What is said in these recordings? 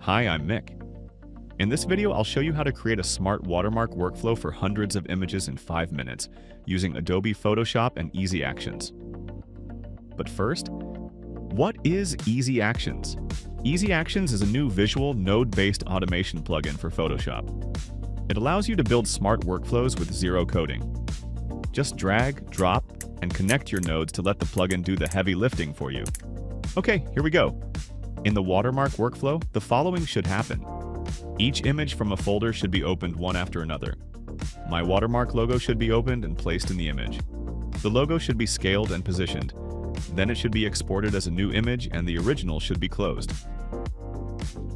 Hi, I'm Mick. In this video, I'll show you how to create a smart watermark workflow for hundreds of images in 5 minutes using Adobe Photoshop and ezActions. But first, what is ezActions? ezActions is a new visual, node-based automation plugin for Photoshop. It allows you to build smart workflows with zero coding. Just drag, drop, and connect your nodes to let the plugin do the heavy lifting for you. Okay, here we go. In the watermark workflow, the following should happen. Each image from a folder should be opened one after another. My watermark logo should be opened and placed in the image. The logo should be scaled and positioned. Then it should be exported as a new image and the original should be closed.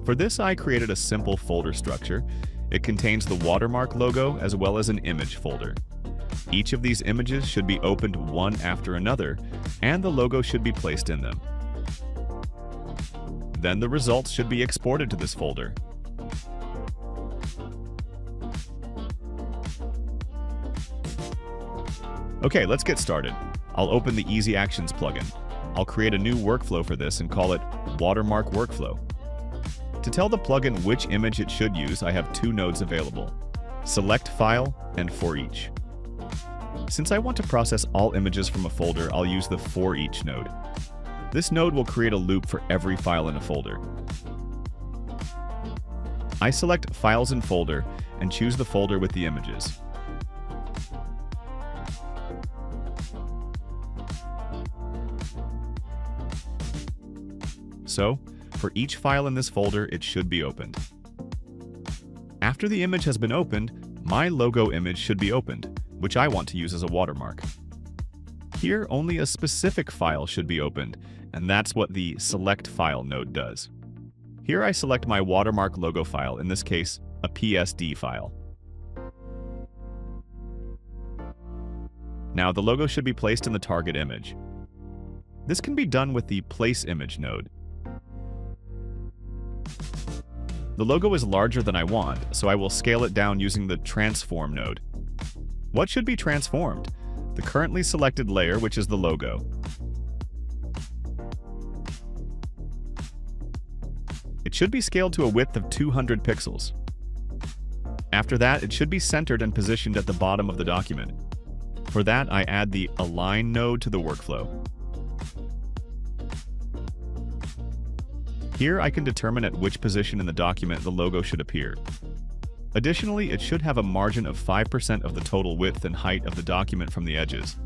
For this, I created a simple folder structure. It contains the watermark logo as well as an image folder. Each of these images should be opened one after another, and the logo should be placed in them. Then the results should be exported to this folder. Okay, let's get started. I'll open the ezActions plugin. I'll create a new workflow for this and call it Watermark Workflow. To tell the plugin which image it should use, I have two nodes available: Select File and For Each. Since I want to process all images from a folder, I'll use the For Each node. This node will create a loop for every file in a folder. I select Files in Folder and choose the folder with the images. So, for each file in this folder, it should be opened. After the image has been opened, my logo image should be opened, which I want to use as a watermark. Here, only a specific file should be opened, and that's what the Select File node does. Here I select my watermark logo file, in this case, a PSD file. Now the logo should be placed in the target image. This can be done with the Place Image node. The logo is larger than I want, so I will scale it down using the Transform node. What should be transformed? The currently selected layer, which is the logo. It should be scaled to a width of 200 pixels. After that, it should be centered and positioned at the bottom of the document. For that, I add the Align node to the workflow. Here, I can determine at which position in the document the logo should appear. Additionally, it should have a margin of 5% of the total width and height of the document from the edges.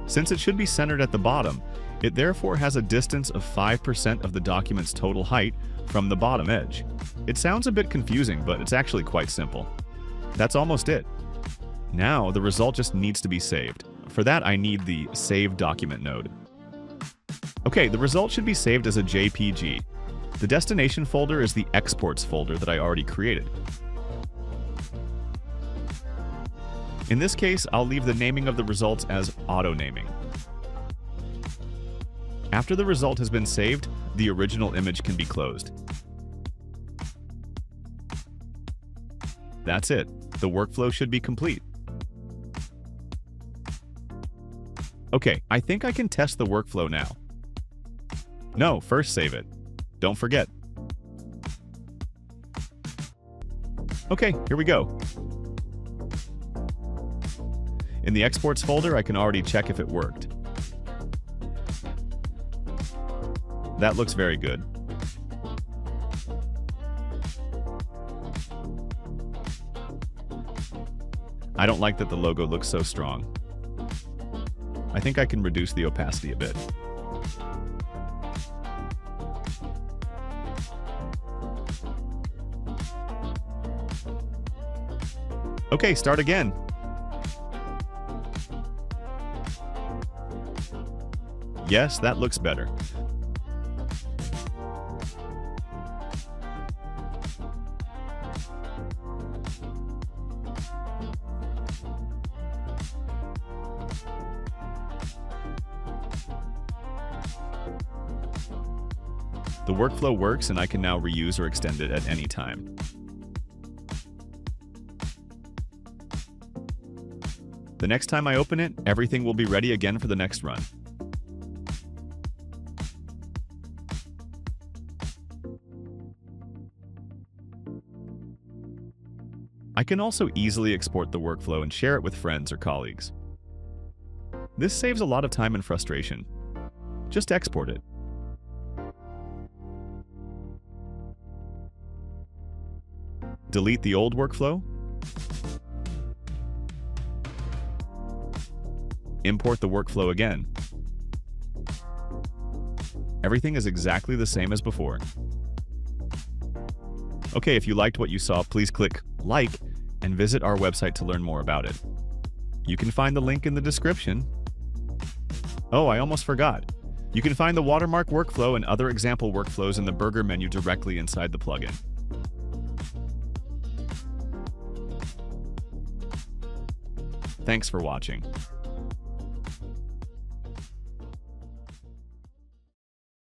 Since it should be centered at the bottom, it therefore has a distance of 5% of the document's total height from the bottom edge. It sounds a bit confusing, but it's actually quite simple. That's almost it. Now, the result just needs to be saved. For that, I need the Save Document node. Okay, the result should be saved as a JPG. The destination folder is the Exports folder that I already created. In this case, I'll leave the naming of the results as auto-naming. After the result has been saved, the original image can be closed. That's it. The workflow should be complete. Okay, I think I can test the workflow now. No, first save it. Don't forget. Okay, here we go. In the Exports folder, I can already check if it worked. That looks very good. I don't like that the logo looks so strong. I think I can reduce the opacity a bit. Okay, start again. Yes, that looks better. The workflow works, and I can now reuse or extend it at any time. The next time I open it, everything will be ready again for the next run. I can also easily export the workflow and share it with friends or colleagues. This saves a lot of time and frustration. Just export it. Delete the old workflow. Import the workflow again. Everything is exactly the same as before. Okay, if you liked what you saw, please click like and visit our website to learn more about it. You can find the link in the description. Oh, I almost forgot. You can find the Watermark workflow and other example workflows in the burger menu directly inside the plugin. Thanks for watching.